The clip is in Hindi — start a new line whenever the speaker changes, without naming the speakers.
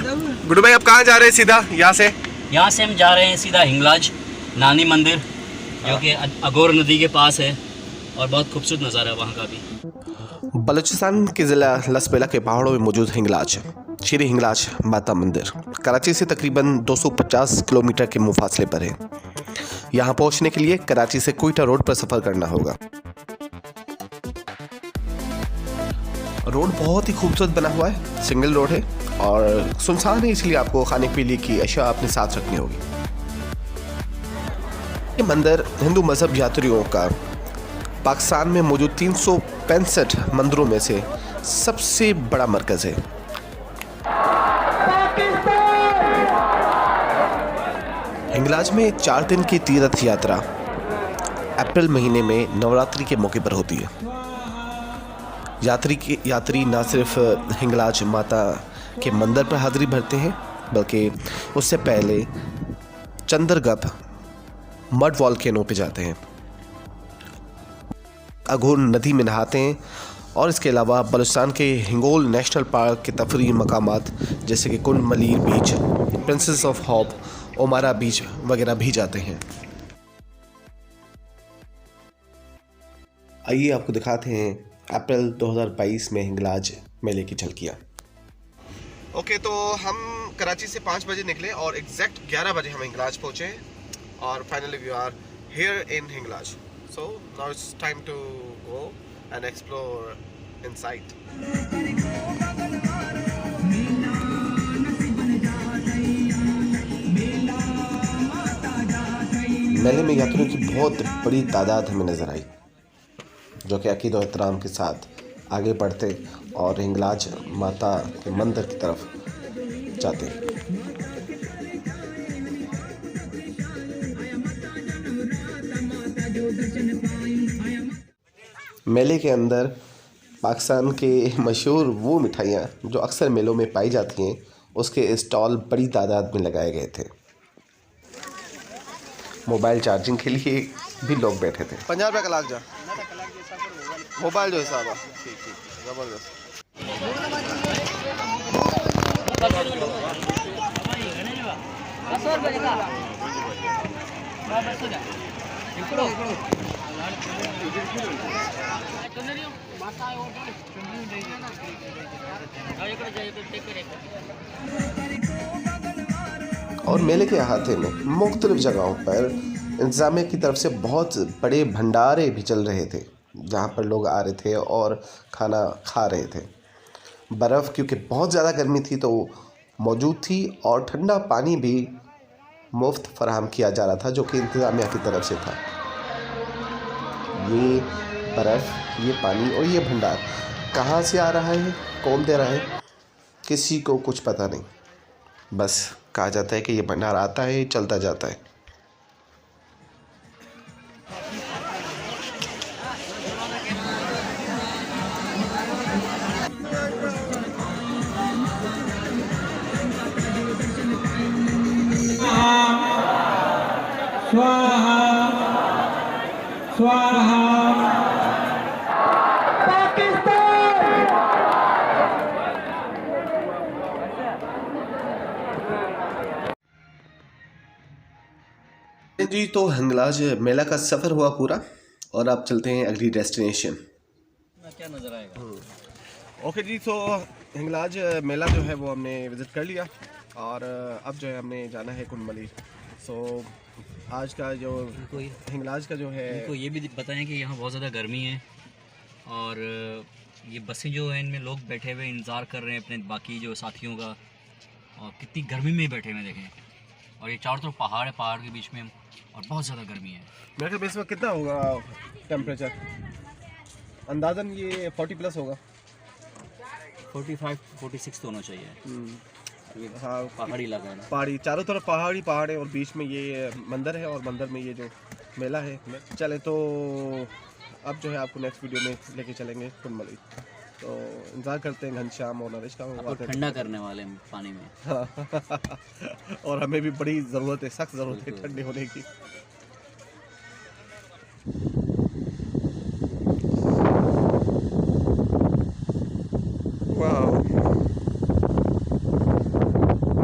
गुड्डू भाई, अब कहाँ जा रहे हैं? सीधा यहाँ से
हम जा रहे हैं सीधा हिंगलाज नानी मंदिर, जो कि अघोर नदी के पास है और बहुत खूबसूरत नज़ारा है वहाँ का भी।
बलूचिस्तान के ज़िला लसबेला के पहाड़ों में मौजूद हिंगलाज, श्री हिंगलाज माता मंदिर कराची से तकरीबन 250 किलोमीटर के मुफासले पर है। यहाँ पहुँचने के लिए कराची से क्वेटा रोड पर सफ़र करना होगा। रोड बहुत ही खूबसूरत बना हुआ है, सिंगल रोड है और सुनसान है, इसलिए आपको खाने पीने की अशिया अपने साथ रखनी होगी। ये मंदिर हिंदू मजहब यात्रियों का पाकिस्तान में मौजूद 365 मंदिरों में से सबसे बड़ा मरकज़ है। हिंगलाज में 4 दिन की तीर्थ यात्रा अप्रैल महीने में नवरात्रि के मौके पर होती है। यात्री न सिर्फ हिंगलाज माता के मंदिर पर हाजिरी भरते हैं, बल्कि उससे पहले चंदरगप मड वॉल्केनो पे जाते हैं, अघोर नदी में नहाते हैं और इसके अलावा बलूचिस्तान के हिंगोल नेशनल पार्क के तफरीही मकामात जैसे कि कुंड मलीर बीच, प्रिंसेस ऑफ हॉप, ओमारा बीच वगैरह भी जाते हैं। आइए आपको दिखाते हैं अप्रैल 2022 में हिंगलाज मेले की झलकियाँ। ओके, तो हम कराची से 5 बजे निकले और एग्जैक्ट 11 बजे हम हिंगलाज पहुँचे और finally we are here in Hinglaj. So now it's time to go and explore inside. मेले में यात्रियों की बहुत बड़ी तादाद हमें नज़र आई, जो कि अकीद और एहतराम के साथ आगे बढ़ते और हिंगलाज माता के मंदिर की तरफ जाते। मेले के अंदर पाकिस्तान के मशहूर वो मिठाइयाँ जो अक्सर मेलों में पाई जाती हैं, उसके स्टॉल बड़ी तादाद में लगाए गए थे। मोबाइल चार्जिंग के लिए भी लोग बैठे थे। 50 रुपये का लाग जा मोबाइल जो हिसाब है। ठीक ज़बरदस्त। और मेले के अहाते में मुख्तलिफ जगहों पर इंतज़ामिया की तरफ से बहुत बड़े भंडारे भी चल रहे थे, जहाँ पर लोग आ रहे थे और खाना खा रहे थे। बर्फ़ क्योंकि बहुत ज़्यादा गर्मी थी तो मौजूद थी और ठंडा पानी भी मुफ्त फराहम किया जा रहा था, जो कि इंतज़ामिया की तरफ से था। ये बर्फ़, ये पानी और ये भंडार कहाँ से आ रहा है, कौन दे रहा है, किसी को कुछ पता नहीं। बस कहा जाता है कि ये भंडार आता है, चलता जाता है।
स्वाहा स्वाहा
जी, तो हिंगलाज मेला का सफ़र हुआ पूरा और अब चलते हैं अगली डेस्टिनेशन।
क्या नज़र आएगा?
ओके जी, तो हिंगलाज मेला जो है वो हमने विज़िट कर लिया और अब जो है हमने जाना है कुंड मलीर। सो आज का जो हिंगलाज का जो है,
इनको ये भी बताएं कि यहाँ बहुत ज़्यादा गर्मी है और ये बसें जो हैं इनमें लोग बैठे हुए इंतज़ार कर रहे हैं अपने बाकी जो साथियों का, और कितनी गर्मी में बैठे हुए देखें। और ये चारों तरफ पहाड़ है, पहाड़ के बीच में और बहुत ज़्यादा गर्मी है।
मेरे ख्याल में इस वक्त कितना होगा टेम्परेचर? अंदाज़न ये 40 प्लस होगा।
45-46 तो होना चाहिए।
हाँ,
पहाड़ी इलाका है ना,
पहाड़ी, चारों तरफ पहाड़ है और बीच में ये मंदिर है और मंदिर में ये जो मेला है। चले तो अब जो है आपको नेक्स्ट वीडियो में लेके चलेंगे कुंड मलीर। तो इंतज़ार करते हैं घनश्याम और नरेश का,
ठंडा करने वाले पानी में।
और हमें भी बड़ी ज़रूरत है, सख्त ज़रूरत है ठंडे होने की।